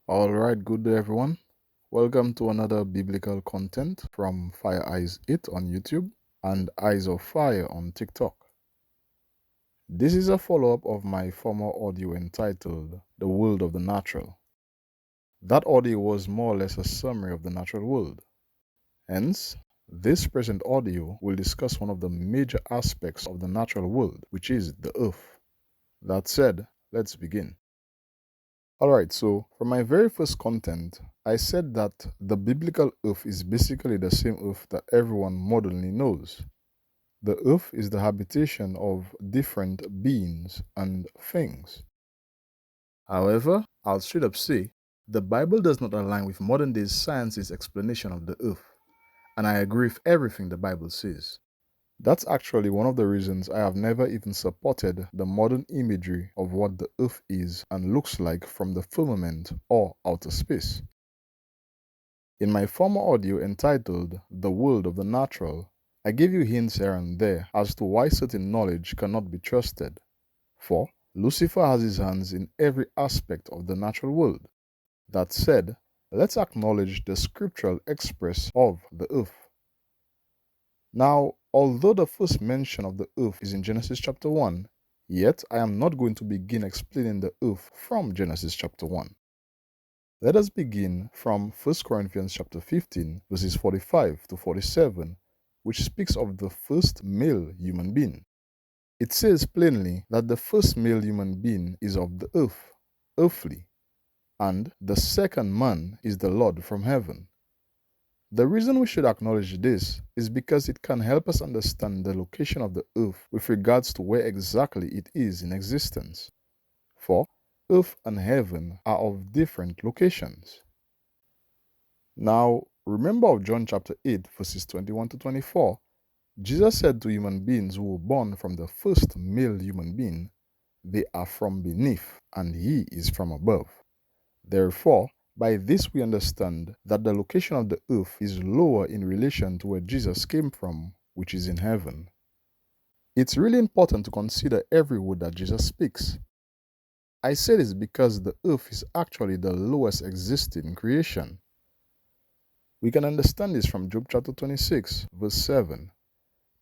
All right, good day, everyone. Welcome to another biblical content from Fire Eyes It on YouTube and Eyes of Fire on TikTok. This is a follow up of my former audio entitled The World of the Natural. That audio was more or less a summary of the natural world. Hence, this present audio will discuss one of the major aspects of the natural world, which is the earth. That said, let's begin. Alright, so for my very first content, I said that the biblical earth is basically the same earth that everyone modernly knows. The earth is the habitation of different beings and things. However, I'll straight up say, the Bible does not align with modern day science's explanation of the earth, and I agree with everything the Bible says. That's actually one of the reasons I have never even supported the modern imagery of what the Earth is and looks like from the firmament or outer space. In my former audio entitled The World of the Natural, I gave you hints here and there as to why certain knowledge cannot be trusted. For Lucifer has his hands in every aspect of the natural world. That said, let's acknowledge the scriptural express of the earth. Now, although the first mention of the earth is in Genesis chapter 1, yet I am not going to begin explaining the earth from Genesis chapter 1. Let us begin from 1 Corinthians chapter 15 verses 45 to 47, which speaks of the first male human being. It says plainly that the first male human being is of the earth, earthly, and the second man is the Lord from heaven. The reason we should acknowledge this is because it can help us understand the location of the earth with regards to where exactly it is in existence. For earth and heaven are of different locations. Now, remember of John chapter 8 verses 21 to 24, Jesus said to human beings who were born from the first male human being, they are from beneath and he is from above. Therefore, by this we understand that the location of the earth is lower in relation to where Jesus came from, which is in heaven. It's really important to consider every word that Jesus speaks. I say this because the earth is actually the lowest existing creation. We can understand this from Job chapter 26, verse 7.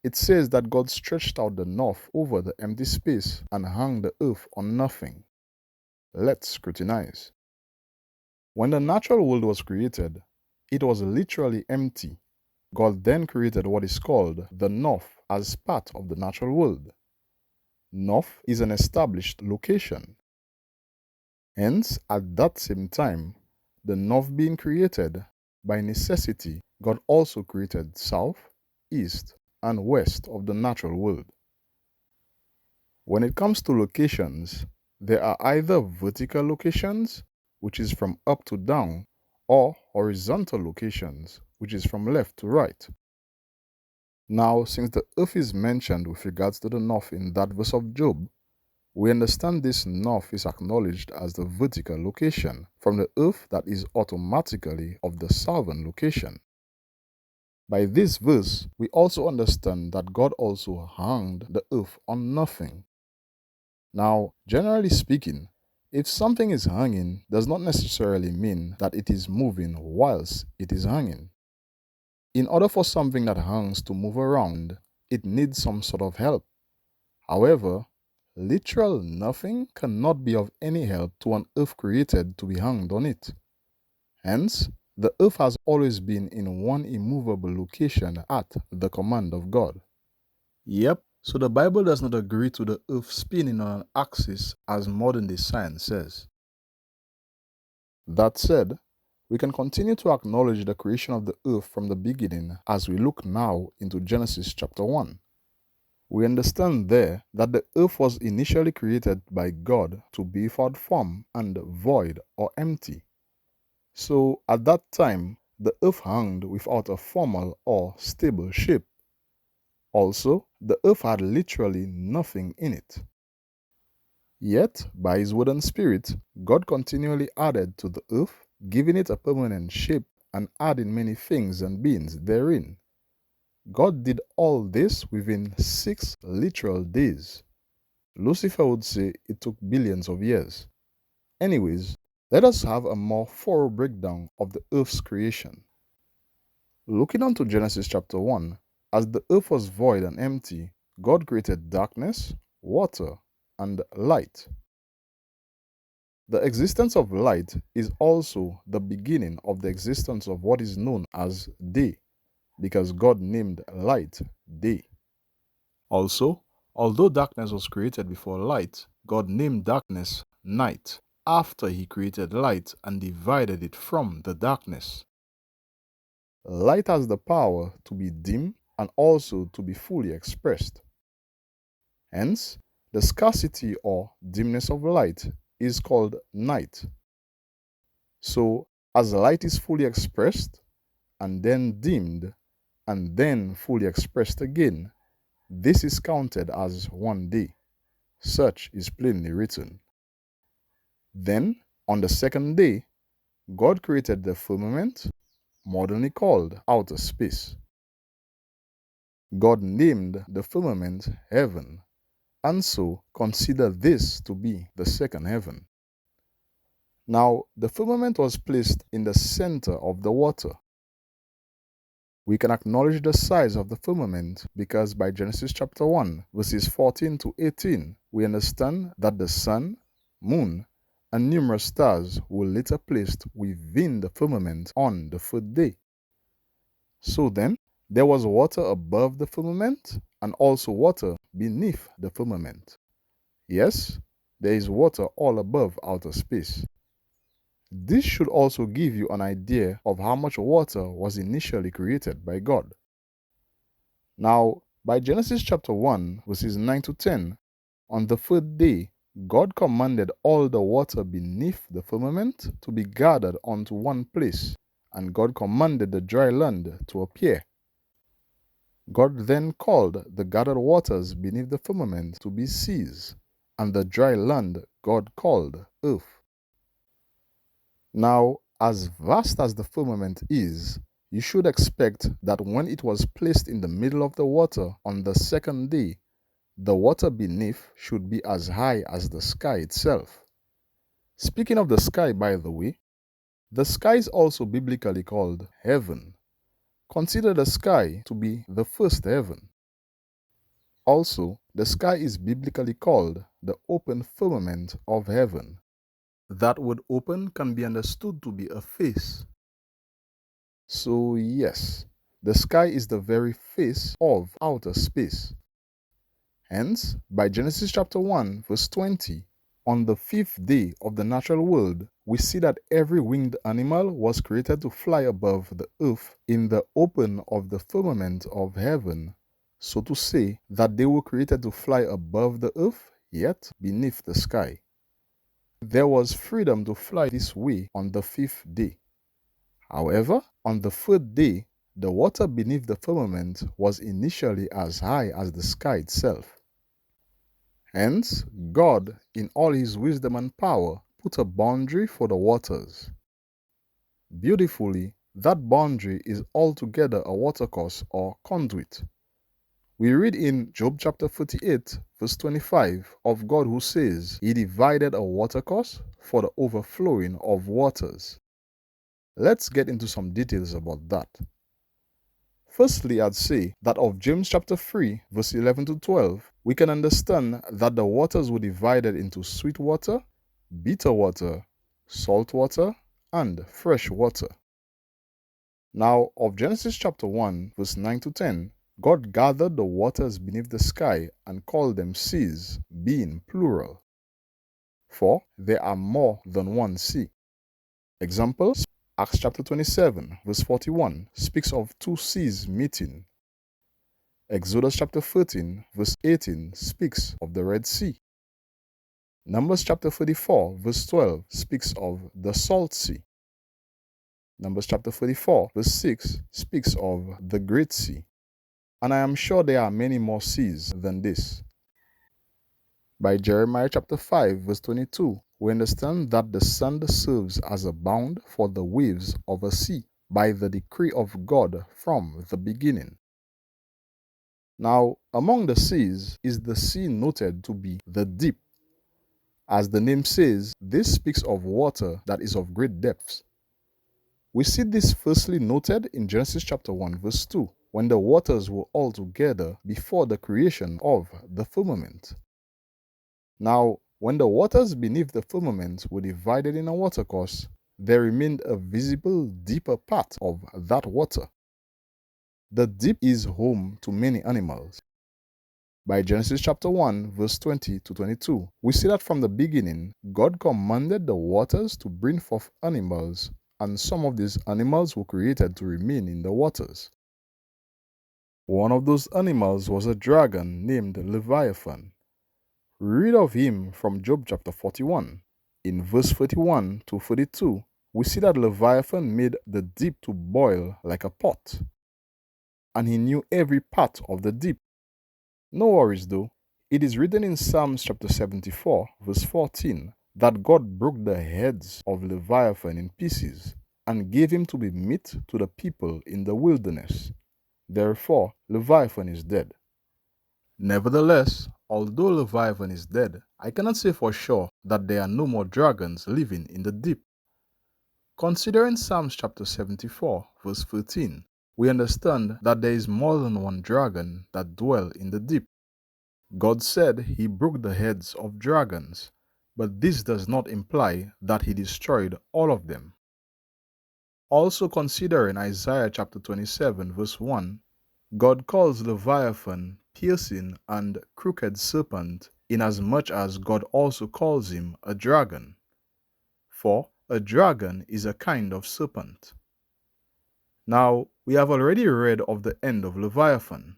It says that God stretched out the north over the empty space and hung the earth on nothing. Let's scrutinize. When the natural world was created, it was literally empty. God then created what is called the north as part of the natural world. North is an established location. Hence, at that same time, the north being created, by necessity, God also created south, east, and west of the natural world. When it comes to locations, there are either vertical locations, which is from up to down, or horizontal locations, which is from left to right. Now, since the earth is mentioned with regards to the north in that verse of Job, we understand this north is acknowledged as the vertical location from the earth that is automatically of the southern location. By this verse, we also understand that God also hung the earth on nothing. Now, generally speaking, if something is hanging does not necessarily mean that it is moving whilst it is hanging. In order for something that hangs to move around, it needs some sort of help. However, literal nothing cannot be of any help to an earth created to be hanged on it. Hence, the earth has always been in one immovable location at the command of God. Yep, so the Bible does not agree to the earth spinning on an axis as modern day science says. That said, we can continue to acknowledge the creation of the earth from the beginning as we look now into Genesis chapter 1. We understand there that the earth was initially created by God to be without form and void or empty. So at that time, the earth hung without a formal or stable shape. Also, the earth had literally nothing in it. Yet, by His word and Spirit, God continually added to the earth, giving it a permanent shape and adding many things and beings therein. God did all this within 6 literal days. Lucifer would say it took billions of years. Anyways, Let us have a more thorough breakdown of the earth's creation. Looking on to Genesis chapter 1, as the earth was void and empty, God created darkness, water, and light. The existence of light is also the beginning of the existence of what is known as day, because God named light day. Also, although darkness was created before light, God named darkness night after he created light and divided it from the darkness. Light has the power to be dim and also to be fully expressed. Hence, the scarcity or dimness of light is called night. So, as light is fully expressed and then dimmed and then fully expressed again, this is counted as one day. Such is plainly written. Then, on the second day, God created the firmament, modernly called outer space. God named the firmament heaven, and so consider this to be the second heaven. Now, the firmament was placed in the center of the water. We can acknowledge the size of the firmament because by Genesis chapter 1, verses 14 to 18, we understand that the sun, moon, and numerous stars were later placed within the firmament on the third day. So then, there was water above the firmament and also water beneath the firmament. Yes, there is water all above outer space. This should also give you an idea of how much water was initially created by God. Now, by Genesis chapter 1, verses 9 to 10, on the third day, God commanded all the water beneath the firmament to be gathered onto one place, and God commanded the dry land to appear. God then called the gathered waters beneath the firmament to be seas, and the dry land God called earth. Now, as vast as the firmament is, you should expect that when it was placed in the middle of the water on the second day, the water beneath should be as high as the sky itself. Speaking of the sky, by the way, the sky is also biblically called heaven. Consider the sky to be the first heaven. Also, the sky is biblically called the open firmament of heaven. That word open can be understood to be a face. So, yes, the sky is the very face of outer space. Hence, by Genesis chapter 1, verse 20, on the fifth day of the natural world, we see that every winged animal was created to fly above the earth in the open of the firmament of heaven, so to say that they were created to fly above the earth, yet beneath the sky. There was freedom to fly this way on the fifth day. However, on the third day, the water beneath the firmament was initially as high as the sky itself. Hence, God, in all his wisdom and power, put a boundary for the waters. Beautifully, that boundary is altogether a watercourse or conduit. We read in Job chapter 38, verse 25 of God who says, He divided a watercourse for the overflowing of waters. Let's get into some details about that. Firstly, I'd say that of James chapter 3, verse 11 to 12, we can understand that the waters were divided into sweet water, bitter water, salt water, and fresh water. Now, of Genesis chapter 1, verse 9 to 10, God gathered the waters beneath the sky and called them seas, being plural. For there are more than one sea. Examples: Acts chapter 27, verse 41 speaks of two seas meeting. Exodus chapter 13, verse 18 speaks of the Red Sea. Numbers chapter 34, verse 12 speaks of the Salt Sea. Numbers chapter 34, verse 6 speaks of the Great Sea. And I am sure there are many more seas than this. By Jeremiah chapter 5, verse 22, we understand that the sand serves as a bound for the waves of a sea by the decree of God from the beginning. Now, among the seas is the sea noted to be the deep. As the name says, this speaks of water that is of great depths. We see this firstly noted in Genesis chapter 1 verse 2, when the waters were all together before the creation of the firmament. Now, when the waters beneath the firmament were divided in a watercourse, there remained a visible deeper part of that water. The deep is home to many animals. By Genesis chapter 1 verse 20 to 22, we see that from the beginning, God commanded the waters to bring forth animals, and some of these animals were created to remain in the waters. One of those animals was a dragon named Leviathan. Read of him from Job chapter 41. In verse 31 to 42, we see that Leviathan made the deep to boil like a pot, and he knew every part of the deep. No worries though, it is written in Psalms chapter 74 verse 14 that God broke the heads of Leviathan in pieces and gave him to be meat to the people in the wilderness. Therefore, Leviathan is dead. Nevertheless, although Leviathan is dead, I cannot say for sure that there are no more dragons living in the deep. Considering Psalms chapter 74 verse 13, we understand that there is more than one dragon that dwell in the deep. God said he broke the heads of dragons, but this does not imply that he destroyed all of them. Also considering Isaiah chapter 27 verse 1, God calls Leviathan piercing and crooked serpent, inasmuch as God also calls him a dragon. For a dragon is a kind of serpent. Now, we have already read of the end of Leviathan.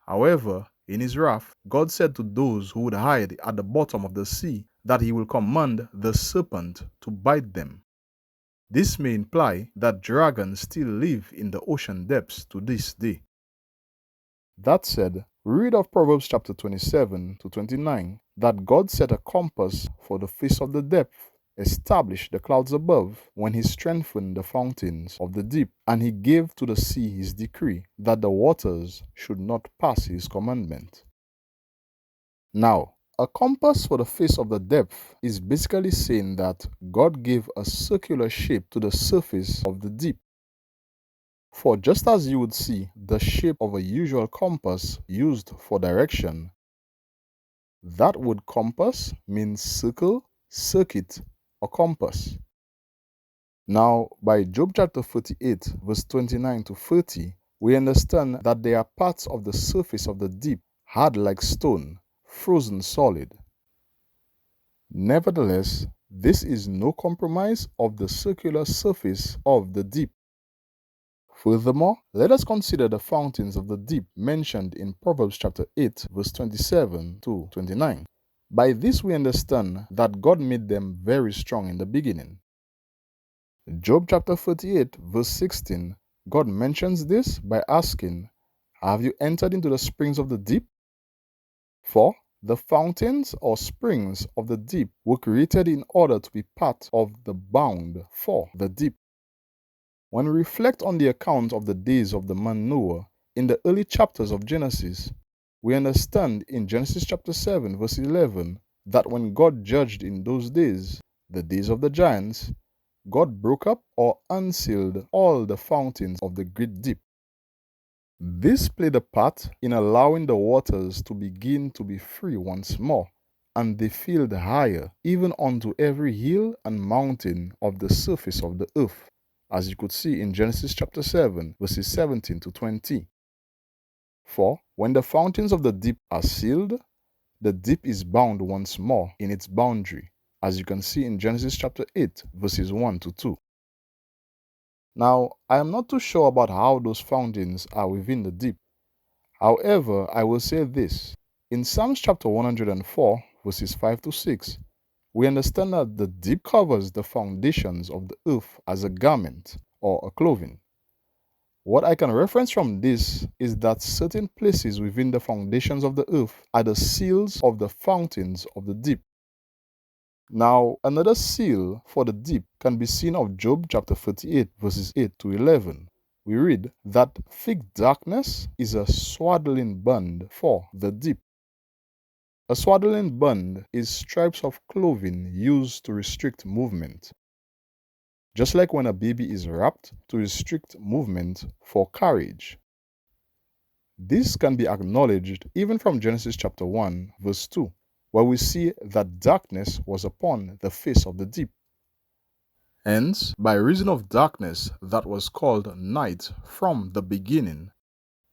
However, in his wrath, God said to those who would hide at the bottom of the sea that he will command the serpent to bite them. This may imply that dragons still live in the ocean depths to this day. That said, we read of Proverbs chapter 27 to 29 that God set a compass for the face of the depth, established the clouds above when he strengthened the fountains of the deep, and he gave to the sea his decree that the waters should not pass his commandment. Now, a compass for the face of the depth is basically saying that God gave a circular shape to the surface of the deep. For just as you would see the shape of a usual compass used for direction, that word compass means circle, circuit, or compass. Now, by Job chapter 38, verse 29 to 30, we understand that there are parts of the surface of the deep hard like stone, frozen solid. Nevertheless, this is no compromise of the circular surface of the deep. Furthermore, let us consider the fountains of the deep mentioned in Proverbs chapter 8, verse 27 to 29. By this we understand that God made them very strong in the beginning. Job chapter 38, verse 16, God mentions this by asking, "Have you entered into the springs of the deep?" For the fountains or springs of the deep were created in order to be part of the bound for the deep. When we reflect on the account of the days of the man Noah in the early chapters of Genesis, we understand in Genesis chapter 7 verse 11 that when God judged in those days, the days of the giants, God broke up or unsealed all the fountains of the great deep. This played a part in allowing the waters to begin to be free once more, and they filled higher, even unto every hill and mountain of the surface of the earth, as you could see in Genesis chapter 7, verses 17 to 20. For when the fountains of the deep are sealed, the deep is bound once more in its boundary, as you can see in Genesis chapter 8, verses 1 to 2. Now, I am not too sure about how those fountains are within the deep. However, I will say this. In Psalms chapter 104, verses 5 to 6, we understand that the deep covers the foundations of the earth as a garment or a clothing. What I can reference from this is that certain places within the foundations of the earth are the seals of the fountains of the deep. Now, another seal for the deep can be seen of Job chapter 38, verses 8 to 11. We read that thick darkness is a swaddling band for the deep. A swaddling band is stripes of clothing used to restrict movement, just like when a baby is wrapped to restrict movement for carriage. This can be acknowledged even from Genesis chapter 1 verse 2, where we see that darkness was upon the face of the deep. Hence, by reason of darkness that was called night from the beginning,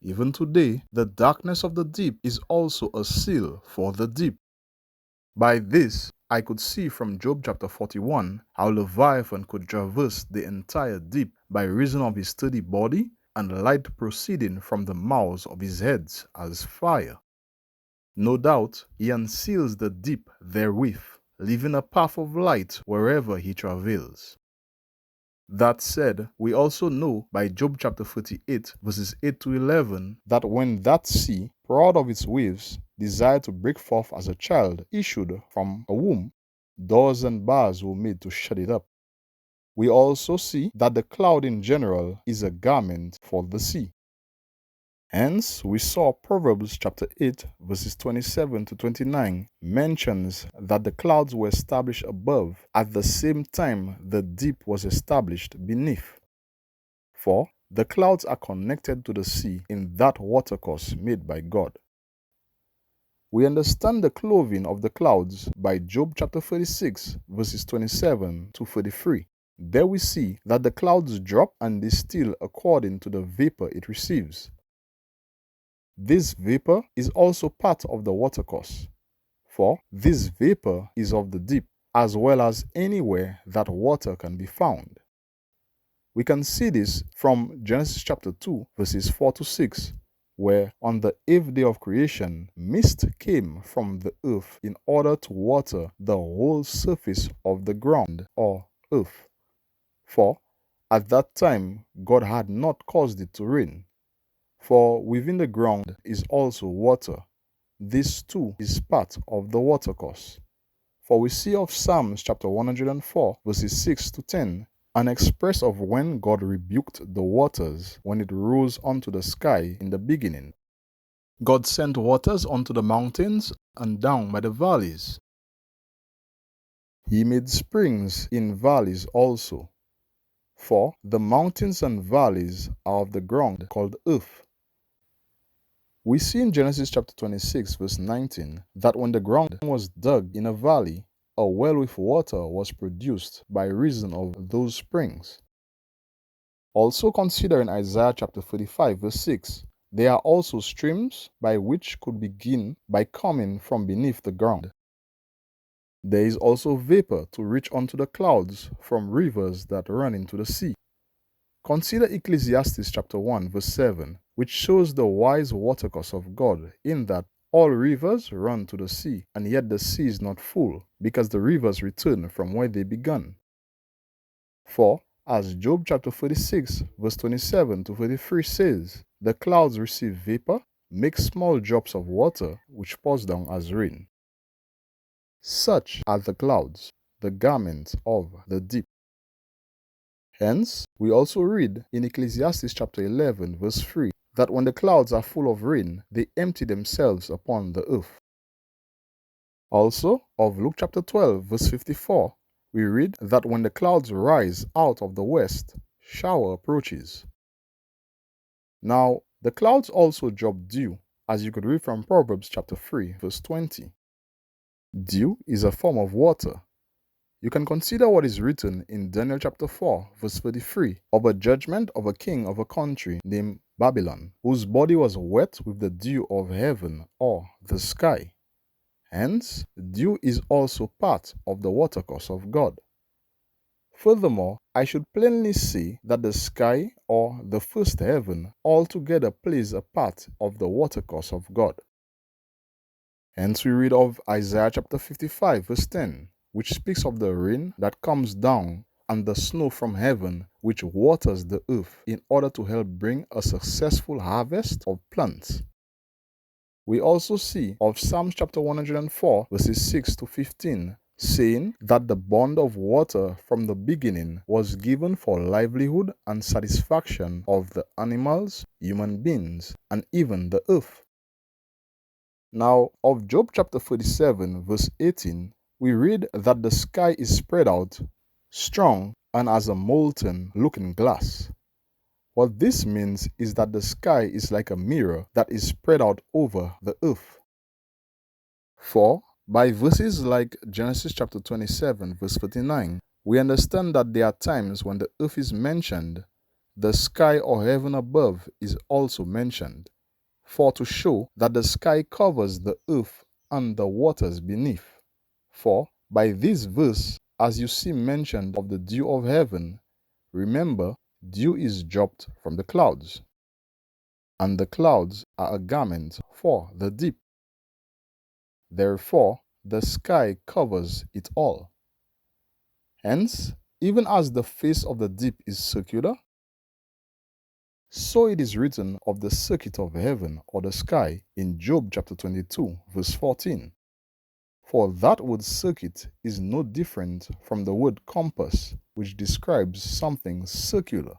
even today the darkness of the deep is also a seal for the deep. By this, I could see from Job chapter 41 how Leviathan could traverse the entire deep by reason of his sturdy body and light proceeding from the mouths of his heads as fire. No doubt, he unseals the deep therewith, leaving a path of light wherever he travails. That said, we also know by Job chapter 38 verses 8 to 11 that when that sea, proud of its waves, desired to break forth as a child issued from a womb, doors and bars were made to shut it up. We also see that the cloud in general is a garment for the sea. Hence, we saw Proverbs chapter 8 verses 27 to 29 mentions that the clouds were established above at the same time the deep was established beneath. For the clouds are connected to the sea in that watercourse made by God. We understand the clothing of the clouds by Job chapter 36 verses 27 to 33. There we see that the clouds drop and distill according to the vapor it receives. This vapor is also part of the watercourse, for this vapor is of the deep, as well as anywhere that water can be found. We can see this from Genesis chapter 2 verses 4 to 6, where on the 8th day of creation, mist came from the earth in order to water the whole surface of the ground or earth. For at that time God had not caused it to rain. For within the ground is also water. This too is part of the watercourse. For we see of Psalms chapter 104 verses 6 to 10 an express of when God rebuked the waters when it rose onto the sky in the beginning. God sent waters onto the mountains and down by the valleys. He made springs in valleys also. For the mountains and valleys are of the ground called earth. We see in Genesis chapter 26 verse 19 that when the ground was dug in a valley, a well with water was produced by reason of those springs. Also consider in Isaiah chapter 35 verse 6, there are also streams by which could begin by coming from beneath the ground. There is also vapor to reach unto the clouds from rivers that run into the sea. Consider Ecclesiastes chapter 1 verse 7, which shows the wise watercourse of God in that all rivers run to the sea, and yet the sea is not full, because the rivers return from where they began. For, as Job chapter 36 verse 27 to 33 says, the clouds receive vapor, make small drops of water, which pours down as rain. Such are the clouds, the garments of the deep. Hence, we also read in Ecclesiastes chapter 11 verse 3 that when the clouds are full of rain, they empty themselves upon the earth. Also, of Luke chapter 12 verse 54, we read that when the clouds rise out of the west, shower approaches. Now, the clouds also drop dew, as you could read from Proverbs chapter 3 verse 20. Dew is a form of water. You can consider what is written in Daniel chapter 4 verse 33 of a judgment of a king of a country named Babylon, whose body was wet with the dew of heaven or the sky. Hence, dew is also part of the watercourse of God. Furthermore, I should plainly say that the sky or the first heaven altogether plays a part of the watercourse of God. Hence we read of Isaiah chapter 55 verse 10, which speaks of the rain that comes down and the snow from heaven which waters the earth in order to help bring a successful harvest of plants. We also see of Psalms chapter 104 verses 6 to 15 saying that the bond of water from the beginning was given for livelihood and satisfaction of the animals, human beings, and even the earth. Now, of Job chapter 47, verse 18, we read that the sky is spread out, strong, and as a molten looking glass. What this means is that the sky is like a mirror that is spread out over the earth. For, by verses like Genesis chapter 27, verse 49, we understand that there are times when the earth is mentioned, the sky or heaven above is also mentioned, for to show that the sky covers the earth and the waters beneath. For, by this verse, as you see mentioned of the dew of heaven, remember, dew is dropped from the clouds, and the clouds are a garment for the deep. Therefore, the sky covers it all. Hence, even as the face of the deep is circular, so it is written of the circuit of heaven or the sky in Job chapter 22, verse 14. For that word circuit is no different from the word compass, which describes something circular.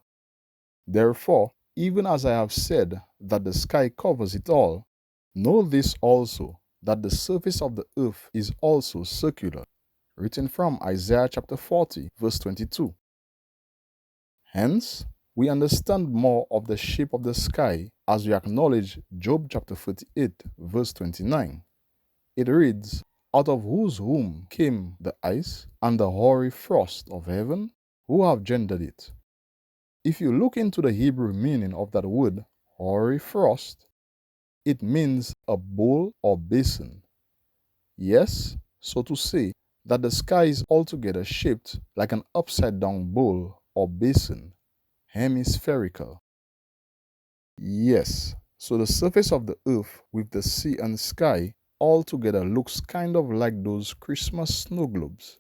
Therefore, even as I have said that the sky covers it all, know this also, that the surface of the earth is also circular, written from Isaiah chapter 40, verse 22. Hence, we understand more of the shape of the sky as we acknowledge Job chapter 38, verse 29. It reads, "Out of whose womb came the ice and the hoary frost of heaven? Who have gendered it?" If you look into the Hebrew meaning of that word, hoary frost, it means a bowl or basin. Yes, so to say that the sky is altogether shaped like an upside-down bowl or basin, hemispherical. Yes, so the surface of the earth with the sea and sky altogether looks kind of like those Christmas snow globes.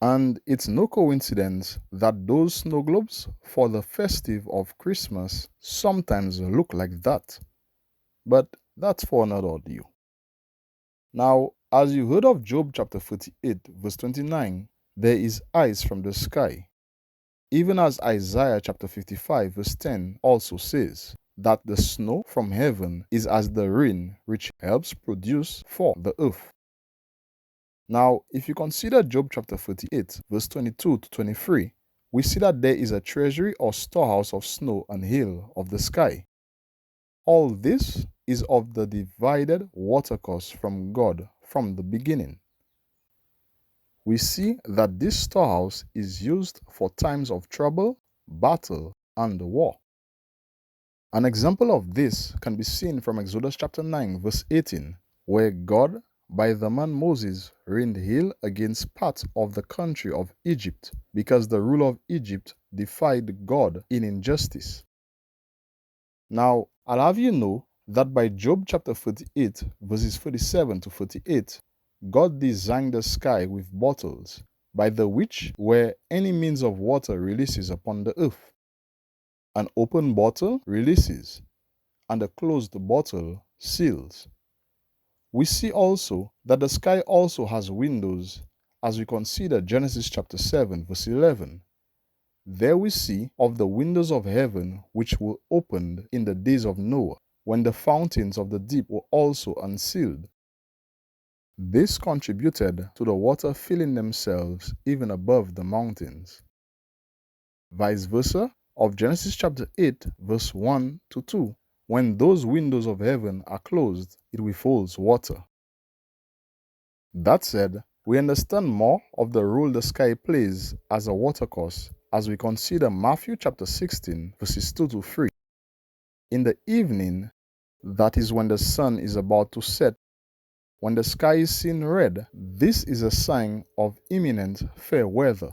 And it's no coincidence that those snow globes for the festive of Christmas sometimes look like that. But that's for another audio. Now, as you heard of Job chapter 48, verse 29, there is ice from the sky. Even as Isaiah chapter 55, verse 10 also says that the snow from heaven is as the rain which helps produce for the earth. Now, if you consider Job chapter 48, verse 22 to 23, we see that there is a treasury or storehouse of snow and hail of the sky. All this is of the divided watercourse from God from the beginning. We see that this storehouse is used for times of trouble, battle, and war. An example of this can be seen from Exodus chapter 9, verse 18, where God, by the man Moses, rained hail against part of the country of Egypt because the ruler of Egypt defied God in injustice. Now, I'll have you know that by Job chapter 48, verses 47 to 48, God designed the sky with bottles, by the which where any means of water releases upon the earth. An open bottle releases, and a closed bottle seals. We see also that the sky also has windows as we consider Genesis chapter 7, verse 11. There we see of the windows of heaven which were opened in the days of Noah, when the fountains of the deep were also unsealed. This contributed to the water filling themselves even above the mountains. Vice versa, of Genesis chapter 8, verse 1 to 2, when those windows of heaven are closed, it withholds water. That said, we understand more of the role the sky plays as a watercourse as we consider Matthew chapter 16, verses 2 to 3. In the evening, that is when the sun is about to set, when the sky is seen red, this is a sign of imminent fair weather.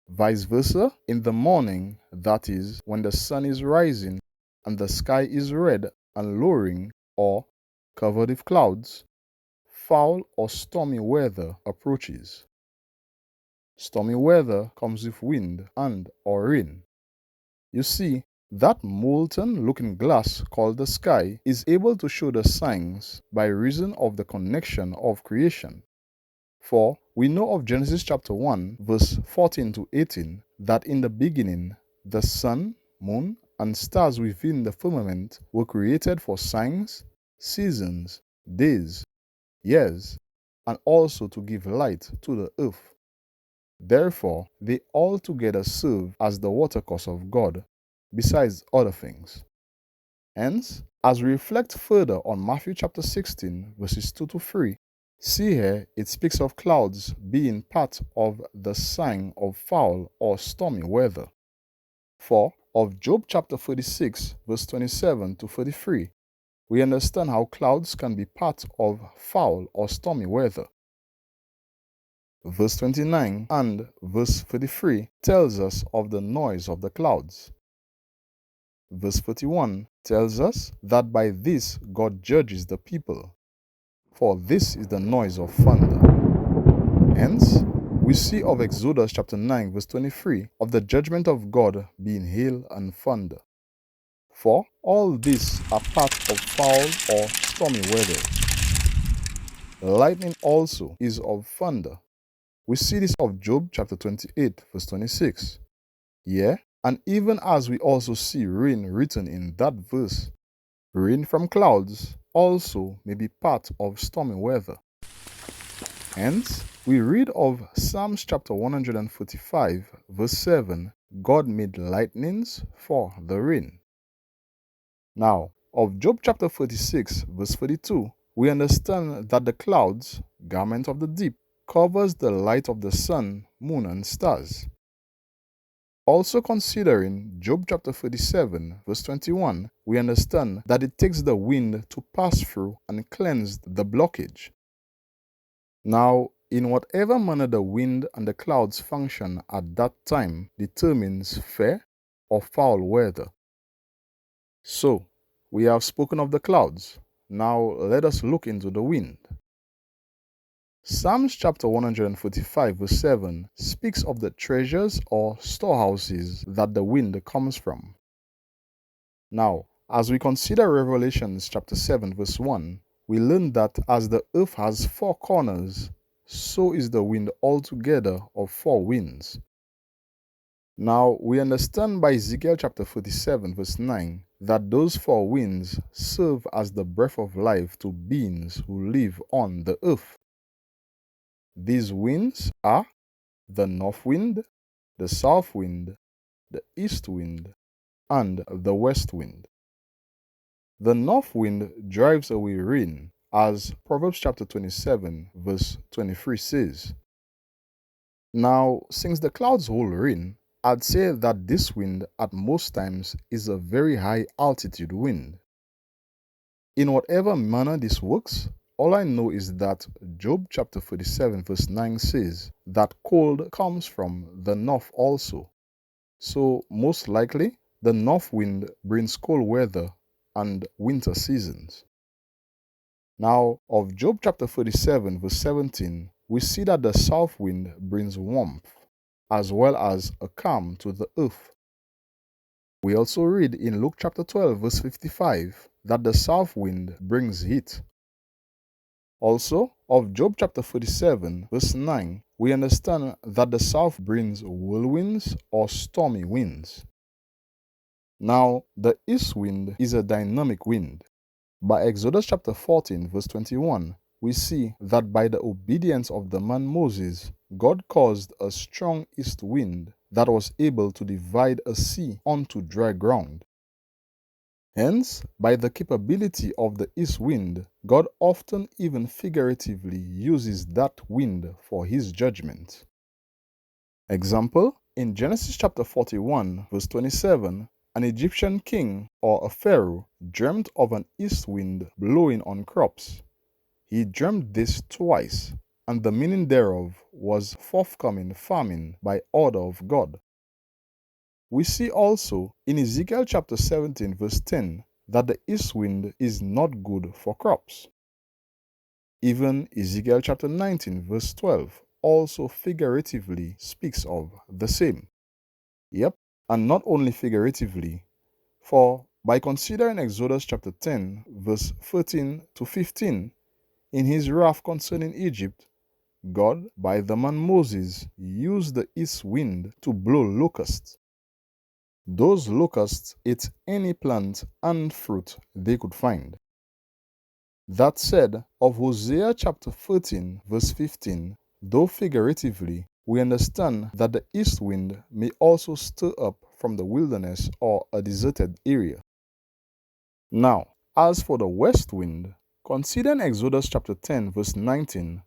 Vice versa, in the morning, that is when the sun is rising and the sky is red and lowering or covered with clouds, foul or stormy weather approaches. Stormy weather comes with wind and or rain. You see, that molten looking glass called the sky is able to show the signs by reason of the connection of creation. For we know of Genesis chapter 1, verse 14 to 18, that in the beginning the sun, moon, and stars within the firmament were created for signs, seasons, days, years, and also to give light to the earth. Therefore, they all together serve as the watercourse of God, besides other things. Hence, as we reflect further on Matthew chapter 16, verses 2 to 3, see here it speaks of clouds being part of the sign of foul or stormy weather. For of Job chapter 36, verse 27 to 33, we understand how clouds can be part of foul or stormy weather. Verse 29 and verse 33 tells us of the noise of the clouds. Verse 41 tells us that by this God judges the people, for this is the noise of thunder. Hence, we see of Exodus chapter 9 verse 23 of the judgment of God being hail and thunder. For all these are part of foul or stormy weather. Lightning also is of thunder. We see this of Job chapter 28 verse 26. Yeah, and even as we also see rain written in that verse, rain from clouds also may be part of stormy weather. Hence, we read of Psalms chapter 145 verse 7, God made lightnings for the rain. Now, of Job chapter 36 verse 42, we understand that the clouds, garment of the deep, covers the light of the sun, moon, and stars. Also considering Job chapter 37 verse 21, we understand that it takes the wind to pass through and cleanse the blockage. Now, in whatever manner the wind and the clouds function at that time determines fair or foul weather. So, we have spoken of the clouds. Now, let us look into the wind. Psalms chapter 145 verse 7 speaks of the treasures or storehouses that the wind comes from. Now, as we consider Revelations chapter 7 verse 1, we learn that as the earth has four corners, so is the wind altogether of four winds. Now, we understand by Ezekiel chapter 37 verse 9 that those four winds serve as the breath of life to beings who live on the earth. These winds are the north wind, the south wind, the east wind, and the west wind. The north wind drives away rain, as Proverbs chapter 27 verse 23 says. Now, since the clouds hold rain, I'd say that this wind at most times is a very high altitude wind. In whatever manner this works, all I know is that Job chapter 37 verse 9 says that cold comes from the north also. So most likely, the north wind brings cold weather and winter seasons. Now, of Job chapter 37 verse 17, we see that the south wind brings warmth, as well as a calm to the earth. We also read in Luke chapter 12 verse 55 that the south wind brings heat. Also, of Job chapter 47 verse 9, we understand that the south brings whirlwinds or stormy winds. Now, the east wind is a dynamic wind. By Exodus chapter 14 verse 21, we see that by the obedience of the man Moses, God caused a strong east wind that was able to divide a sea onto dry ground. Hence, by the capability of the east wind, God often even figuratively uses that wind for his judgment. Example, in Genesis chapter 41 verse 27, an Egyptian king or a pharaoh dreamt of an east wind blowing on crops. He dreamt this twice, and the meaning thereof was forthcoming famine by order of God. We see also in Ezekiel chapter 17 verse 10 that the east wind is not good for crops. Even Ezekiel chapter 19 verse 12 also figuratively speaks of the same. Yep, and not only figuratively, for by considering Exodus chapter 10 verse 13 to 15, in his wrath concerning Egypt, God, by the man Moses, used the east wind to blow locusts. Those locusts ate any plant and fruit they could find. That said, of Hosea chapter 13, verse 15, though figuratively, we understand that the east wind may also stir up from the wilderness or a deserted area. Now, as for the west wind, consider Exodus chapter 10, verse 19.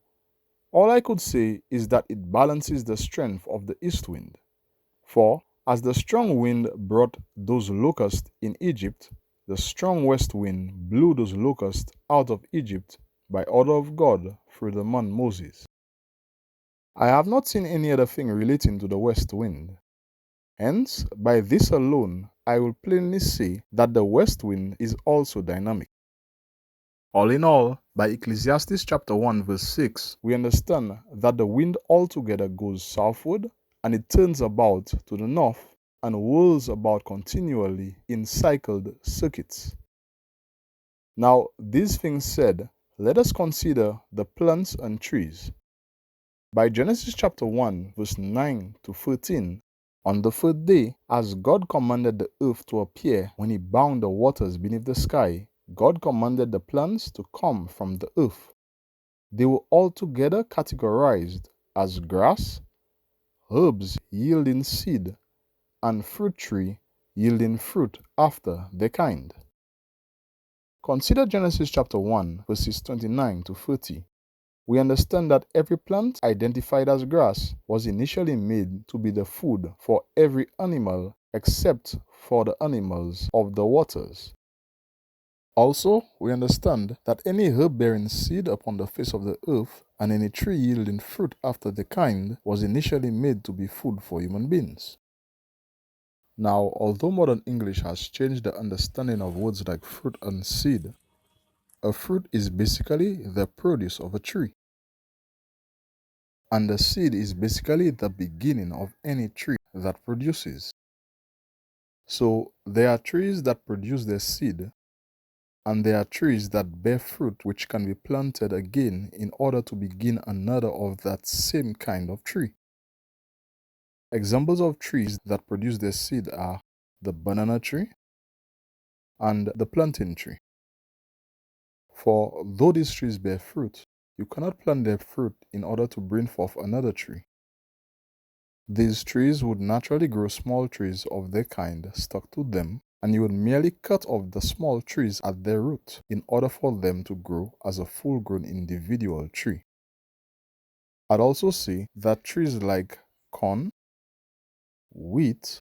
All I could say is that it balances the strength of the east wind. For, as the strong wind brought those locusts in Egypt, the strong west wind blew those locusts out of Egypt by order of God through the man Moses. I have not seen any other thing relating to the west wind. Hence, by this alone, I will plainly say that the west wind is also dynamic. All in all, by Ecclesiastes chapter 1 verse 6, we understand that the wind altogether goes southward and it turns about to the north and whirls about continually in cycled circuits. Now, these things said, let us consider the plants and trees. By Genesis chapter 1 verse 9 to 13, on the third day, as God commanded the earth to appear when he bound the waters beneath the sky, God commanded the plants to come from the earth. They were altogether categorized as grass, herbs yielding seed, and fruit tree yielding fruit after their kind. Consider Genesis chapter 1 verses 29 to 30. We understand that every plant identified as grass was initially made to be the food for every animal except for the animals of the waters. Also, we understand that any herb-bearing seed upon the face of the earth and any tree yielding fruit after the kind was initially made to be food for human beings. Now, although modern English has changed the understanding of words like fruit and seed, a fruit is basically the produce of a tree. And the seed is basically the beginning of any tree that produces. So, there are trees that produce their seed, and there are trees that bear fruit which can be planted again in order to begin another of that same kind of tree. Examples of trees that produce their seed are the banana tree and the plantain tree. For though these trees bear fruit, you cannot plant their fruit in order to bring forth another tree. These trees would naturally grow small trees of their kind stuck to them, and you would merely cut off the small trees at their root in order for them to grow as a full-grown individual tree. I'd also say that trees like corn, wheat,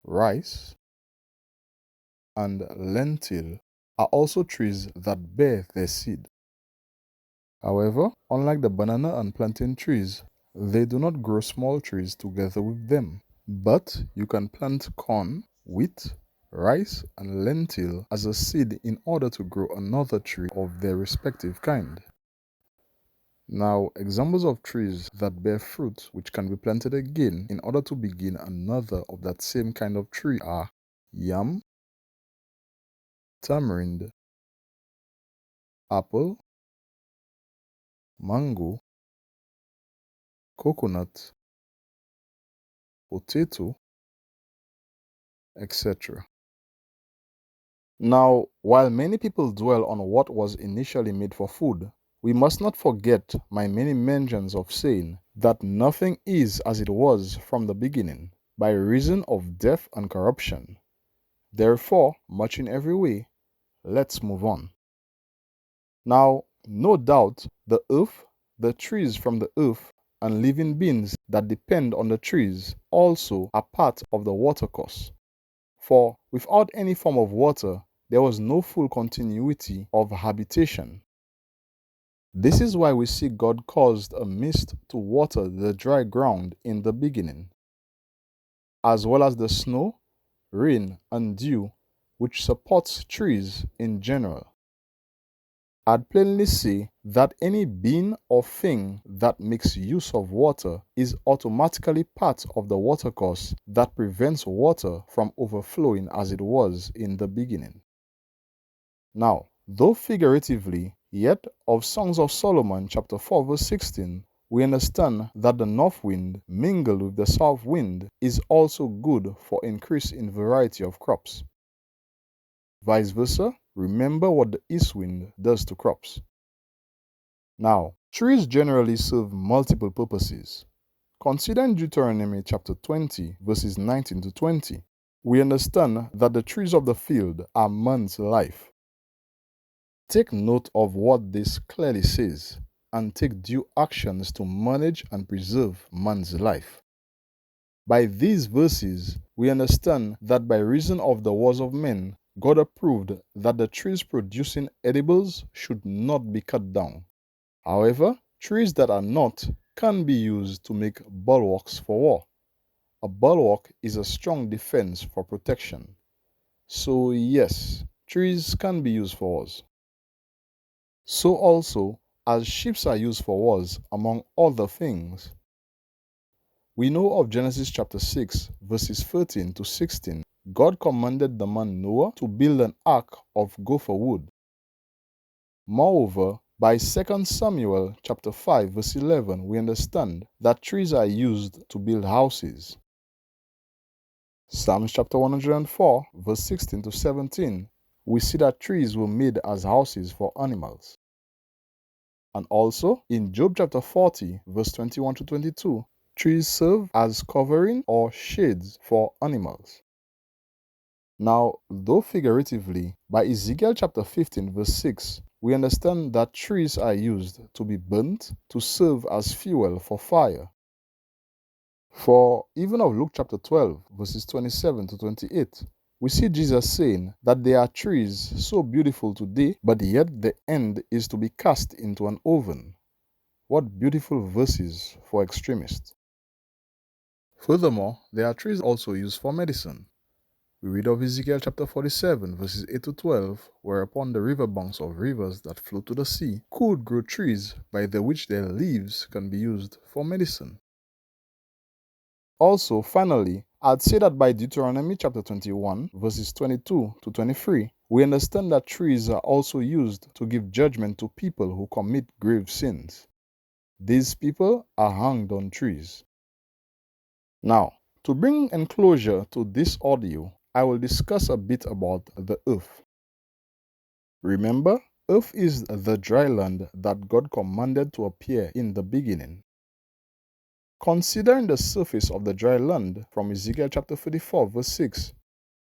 rice, and lentil are also trees that bear their seed. However, unlike the banana and plantain trees, they do not grow small trees together with them. But you can plant corn, wheat, rice, and lentil as a seed in order to grow another tree of their respective kind. Now, examples of trees that bear fruit which can be planted again in order to begin another of that same kind of tree are yam, tamarind, apple, mango, coconut, potato, etc. Now, while many people dwell on what was initially made for food, we must not forget my many mentions of saying that nothing is as it was from the beginning, by reason of death and corruption. Therefore, much in every way, let's move on. Now, no doubt, the earth, the trees from the earth, and living beings that depend on the trees also are part of the water course. For without any form of water, there was no full continuity of habitation. This is why we see God caused a mist to water the dry ground in the beginning, as well as the snow, rain, and dew, which supports trees in general. I'd plainly say that any being or thing that makes use of water is automatically part of the watercourse that prevents water from overflowing as it was in the beginning. Now, though figuratively, yet of Songs of Solomon chapter 4 verse 16, we understand that the north wind mingled with the south wind is also good for increase in variety of crops. Vice versa, remember what the east wind does to crops. Now, trees generally serve multiple purposes. Consider in Deuteronomy chapter 20, verses 19 to 20. We understand that the trees of the field are man's life. Take note of what this clearly says and take due actions to manage and preserve man's life. By these verses, we understand that by reason of the wars of men, God approved that the trees producing edibles should not be cut down. However, trees that are not can be used to make bulwarks for war. A bulwark is a strong defense for protection. So yes, trees can be used for wars. So also, as ships are used for wars, among other things. We know of Genesis chapter 6, verses 13 to 16. God commanded the man Noah to build an ark of gopher wood. Moreover, by 2 Samuel chapter 5, verse 11, we understand that trees are used to build houses. Psalms chapter 104, verse 16 to 17, we see that trees were made as houses for animals. And also, in Job chapter 40, verse 21 to 22, trees serve as covering or shades for animals. Now, though figuratively, by Ezekiel chapter 15, verse 6, we understand that trees are used to be burnt to serve as fuel for fire. For even of Luke chapter 12, verses 27 to 28, we see Jesus saying that there are trees so beautiful today, but yet the end is to be cast into an oven. What beautiful verses for extremists. Furthermore, there are trees also used for medicine. We read of Ezekiel chapter 47, verses 8 to 12, where upon the river banks of rivers that flow to the sea could grow trees by the which their leaves can be used for medicine. Also, finally, I'd say that by Deuteronomy chapter 21, verses 22 to 23, we understand that trees are also used to give judgment to people who commit grave sins. These people are hanged on trees. Now, to bring enclosure to this audio, I will discuss a bit about the earth. Remember, earth is the dry land that God commanded to appear in the beginning. Considering the surface of the dry land from Ezekiel chapter 34, verse 6,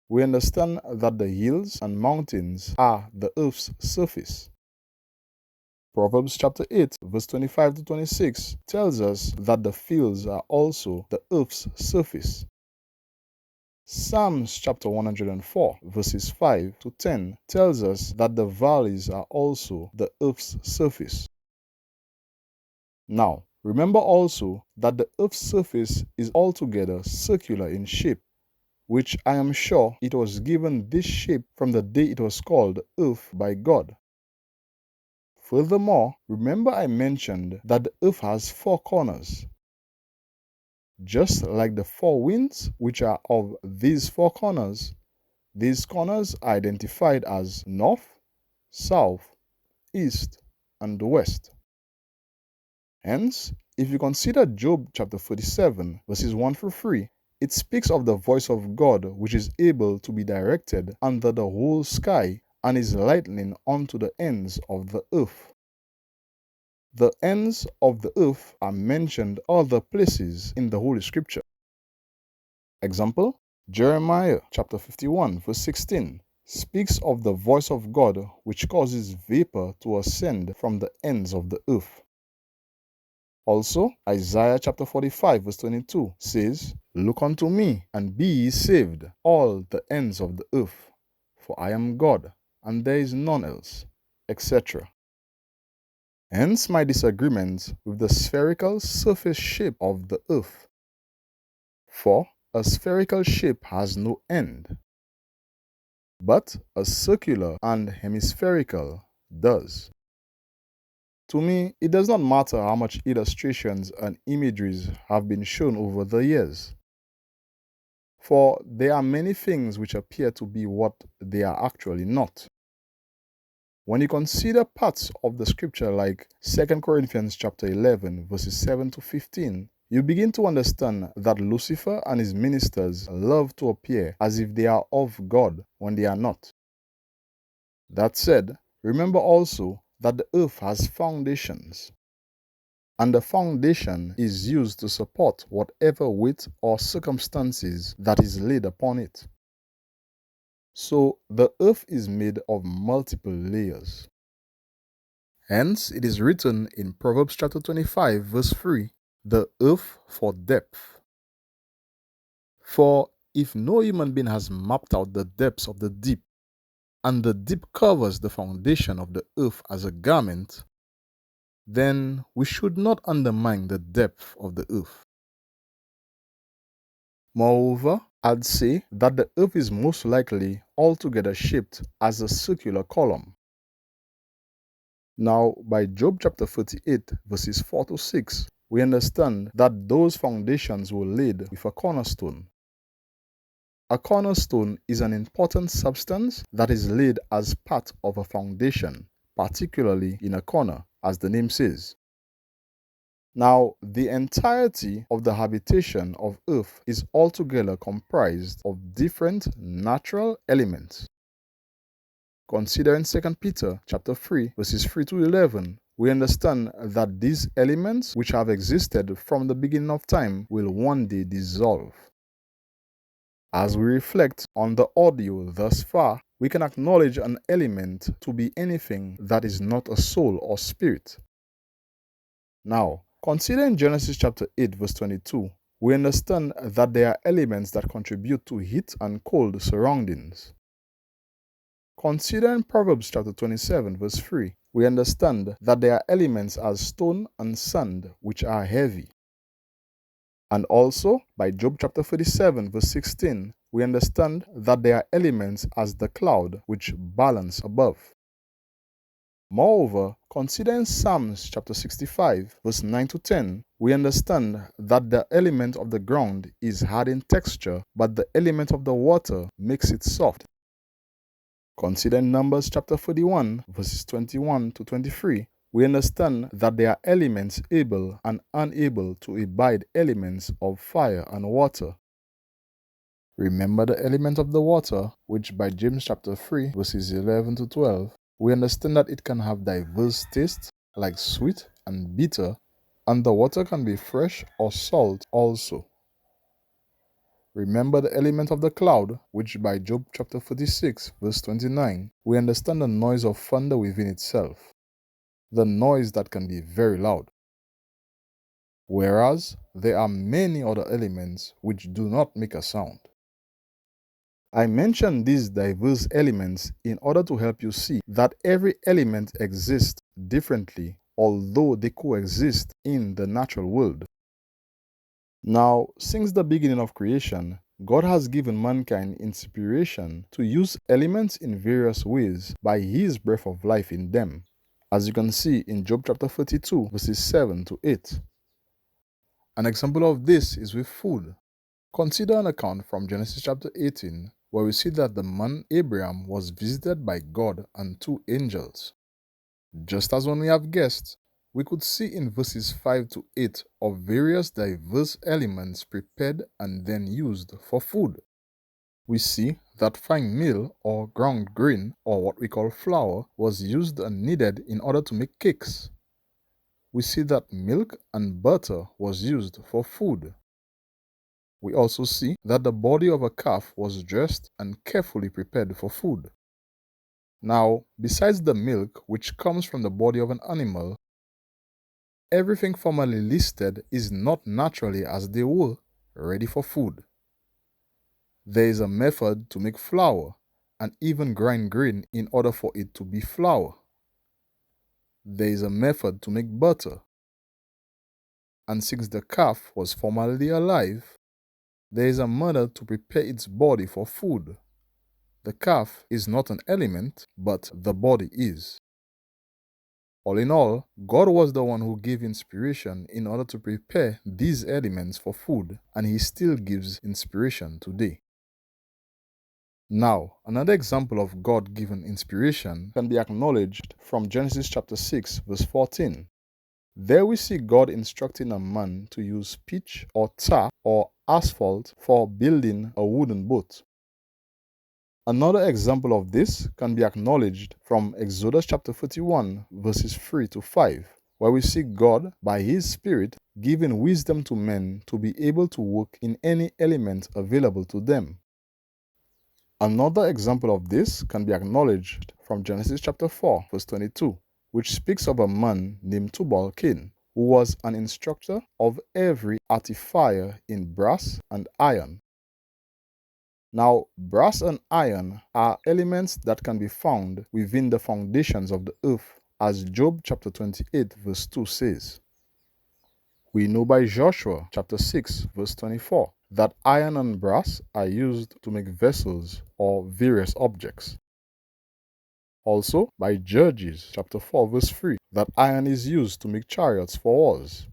we understand that the hills and mountains are the earth's surface. Proverbs chapter 8, verse 25 to 26 tells us that the fields are also the earth's surface. Psalms chapter 104, verses 5 to 10 tells us that the valleys are also the earth's surface. Now, remember also that the earth's surface is altogether circular in shape, which I am sure it was given this shape from the day it was called earth by God. Furthermore, remember I mentioned that the earth has four corners. Just like the four winds which are of these four corners are identified as north, south, east, and west. Hence, if you consider Job chapter 47, verses 1 through 3, it speaks of the voice of God which is able to be directed under the whole sky and is lightning unto the ends of the earth. The ends of the earth are mentioned other places in the Holy Scripture. Example, Jeremiah chapter 51 verse 16 speaks of the voice of God which causes vapor to ascend from the ends of the earth. Also, Isaiah chapter 45 verse 22 says, "Look unto me, and be ye saved, all the ends of the earth, for I am God, and there is none else," etc. Hence my disagreement with the spherical surface shape of the earth. For a spherical shape has no end, but a circular and hemispherical does. To me, it does not matter how much illustrations and imageries have been shown over the years, for there are many things which appear to be what they are actually not. When you consider parts of the scripture like 2 Corinthians chapter 11 verses 7 to 15, you begin to understand that Lucifer and his ministers love to appear as if they are of God when they are not. That said, remember also that the earth has foundations, and the foundation is used to support whatever weight or circumstances that is laid upon it. So the earth is made of multiple layers. Hence, it is written in Proverbs chapter 25, verse 3, the earth for depth. For if no human being has mapped out the depths of the deep, and the deep covers the foundation of the earth as a garment, then we should not undermine the depth of the earth. Moreover, I'd say that the earth is most likely altogether shaped as a circular column. Now, by Job chapter 38, verses 4 to 6, we understand that those foundations were laid with a cornerstone. A cornerstone is an important substance that is laid as part of a foundation, particularly in a corner, as the name says. Now, the entirety of the habitation of earth is altogether comprised of different natural elements. Considering 2 Peter chapter 3, verses 3 to 11, we understand that these elements which have existed from the beginning of time will one day dissolve. As we reflect on the audio thus far, we can acknowledge an element to be anything that is not a soul or spirit. Now, considering Genesis chapter 8 verse 22, we understand that there are elements that contribute to heat and cold surroundings. Considering Proverbs chapter 27 verse 3, we understand that there are elements as stone and sand which are heavy. And also, by Job chapter 37 verse 16, we understand that there are elements as the cloud which balance above. Moreover, considering Psalms chapter 65 verse 9 to 10, we understand that the element of the ground is hard in texture, but the element of the water makes it soft. Considering Numbers chapter 41 verses 21 to 23, we understand that there are elements able and unable to abide elements of fire and water. Remember the element of the water, which by James chapter 3 verses 11 to 12, we understand that it can have diverse tastes like sweet and bitter, and the water can be fresh or salt also. Remember the element of the cloud, which by Job chapter 46 verse 29, we understand the noise of thunder within itself, the noise that can be very loud. Whereas there are many other elements which do not make a sound. I mention these diverse elements in order to help you see that every element exists differently, although they coexist in the natural world. Now, since the beginning of creation, God has given mankind inspiration to use elements in various ways by His breath of life in them, as you can see in Job chapter 32, verses 7 to 8. An example of this is with food. Consider an account from Genesis chapter 18, where we see that the man Abraham was visited by God and two angels. Just as when we have guests, we could see in verses 5 to 8 of various diverse elements prepared and then used for food. We see that fine meal or ground grain, or what we call flour, was used and needed in order to make cakes. We see that milk and butter was used for food. We also see that the body of a calf was dressed and carefully prepared for food. Now, besides the milk which comes from the body of an animal, everything formerly listed is not naturally as they were, ready for food. There is a method to make flour and even grind grain in order for it to be flour. There is a method to make butter. And since the calf was formerly alive, there is a mother to prepare its body for food. The calf is not an element, but the body is. All in all, God was the one who gave inspiration in order to prepare these elements for food, and He still gives inspiration today. Now, another example of God-given inspiration can be acknowledged from Genesis chapter 6, verse 14. There we see God instructing a man to use pitch or tar or asphalt for building a wooden boat. Another example of this can be acknowledged from Exodus chapter 31 verses 3 to 5, where we see God, by His Spirit, giving wisdom to men to be able to work in any element available to them. Another example of this can be acknowledged from Genesis chapter 4 verse 22, which speaks of a man named Tubal-Cain, who was an instructor of every artificer in brass and iron. Now, brass and iron are elements that can be found within the foundations of the earth, as Job chapter 28 verse 2 says. We know by Joshua chapter 6 verse 24 that iron and brass are used to make vessels or various objects. Also by Judges chapter 4 verse 3 that iron is used to make chariots for wars.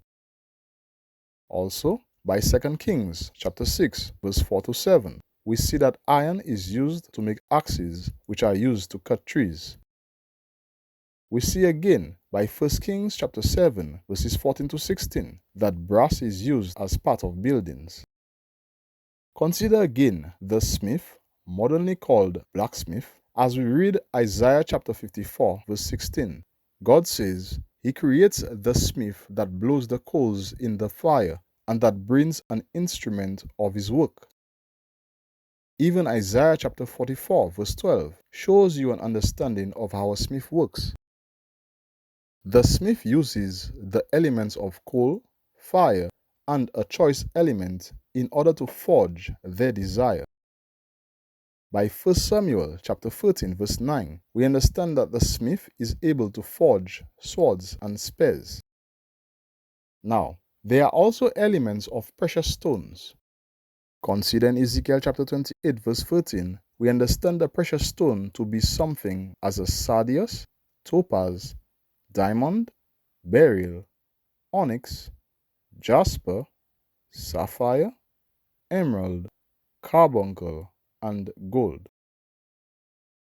Also by 2 Kings chapter 6 verse 4 to 7 we see that iron is used to make axes which are used to cut trees. We see again by 1 Kings chapter 7 verses 14 to 16 that brass is used as part of buildings. Consider again the smith, modernly called blacksmith, as we read Isaiah chapter 54 verse 16. God says, He creates the smith that blows the coals in the fire and that brings an instrument of His work. Even Isaiah chapter 44 verse 12 shows you an understanding of how a smith works. The smith uses the elements of coal, fire, and a choice element in order to forge their desire. By 1 Samuel chapter 13 verse 9, we understand that the smith is able to forge swords and spears. Now, there are also elements of precious stones. Consider in Ezekiel chapter 28 verse 13, we understand the precious stone to be something as a sardius, topaz, diamond, beryl, onyx, jasper, sapphire, emerald, carbuncle, and gold.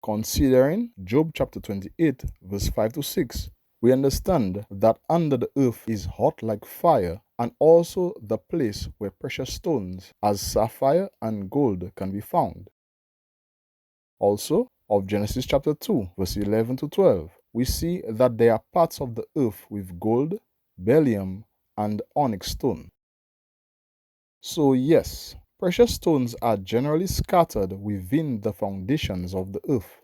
Considering Job chapter 28 verse 5 to 6, we understand that under the earth is hot like fire, and also the place where precious stones as sapphire and gold can be found. Also, of Genesis chapter 2 verse 11 to 12, we see that there are parts of the earth with gold, bdellium, and onyx stone. So yes, precious stones are generally scattered within the foundations of the earth.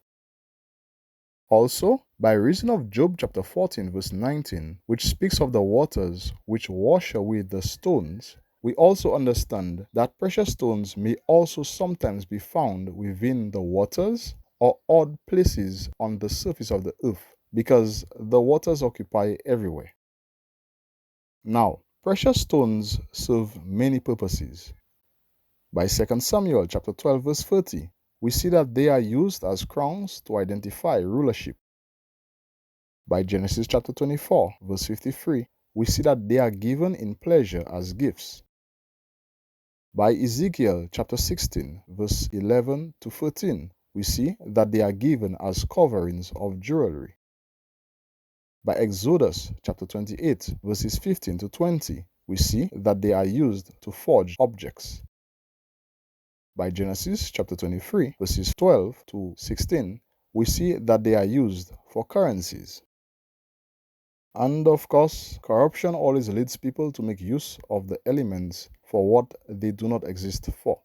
Also, by reason of Job chapter 14 verse 19, which speaks of the waters which wash away the stones, we also understand that precious stones may also sometimes be found within the waters or odd places on the surface of the earth, because the waters occupy everywhere. Now, precious stones serve many purposes. By 2 Samuel chapter 12 verse 30, we see that they are used as crowns to identify rulership. By Genesis chapter 24 verse 53, we see that they are given in pleasure as gifts. By Ezekiel chapter 16 verse 11 to 13, we see that they are given as coverings of jewelry. By Exodus chapter 28 verses 15 to 20, we see that they are used to forge objects. By Genesis chapter 23 verses 12 to 16, we see that they are used for currencies. And of course, corruption always leads people to make use of the elements for what they do not exist for.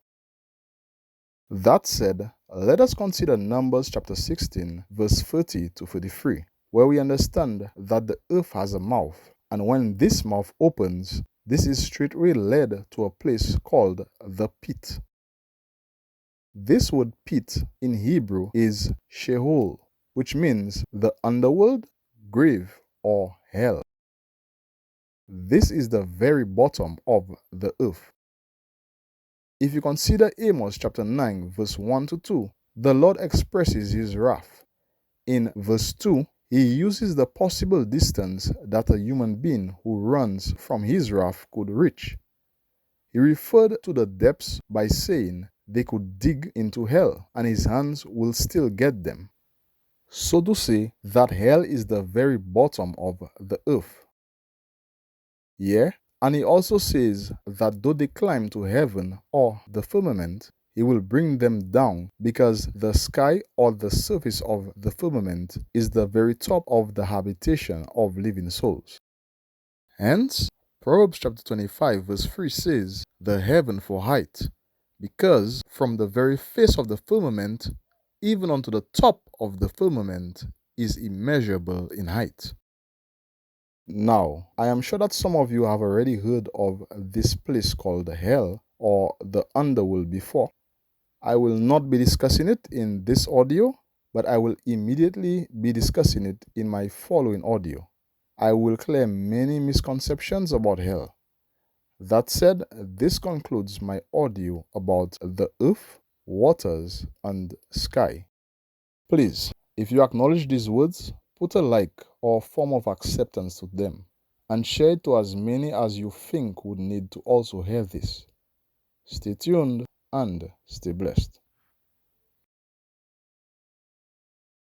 That said, let us consider Numbers chapter 16 verse 30 to 33, where we understand that the earth has a mouth, and when this mouth opens, this is straightway led to a place called the pit. This word pit in Hebrew is Sheol, which means the underworld, grave, or hell. This is the very bottom of the earth. If you consider Amos chapter 9 verse 1 to 2, the Lord expresses His wrath. In verse 2, He uses the possible distance that a human being who runs from His wrath could reach. He referred to the depths by saying they could dig into hell and His hands will still get them. So to say that hell is the very bottom of the earth. Yeah, and He also says that though they climb to heaven or the firmament, He will bring them down, because the sky, or the surface of the firmament, is the very top of the habitation of living souls. Hence, Proverbs chapter 25 verse 3 says, "The heaven for height," because from the very face of the firmament, even unto the top of the firmament, is immeasurable in height. Now, I am sure that some of you have already heard of this place called hell, or the underworld, before. I will not be discussing it in this audio, but I will immediately be discussing it in my following audio. I will clear many misconceptions about hell. That said, this concludes my audio about the earth, waters, and sky. Please, if you acknowledge these words, put a like or form of acceptance to them, and share it to as many as you think would need to also hear this. Stay tuned and stay blessed.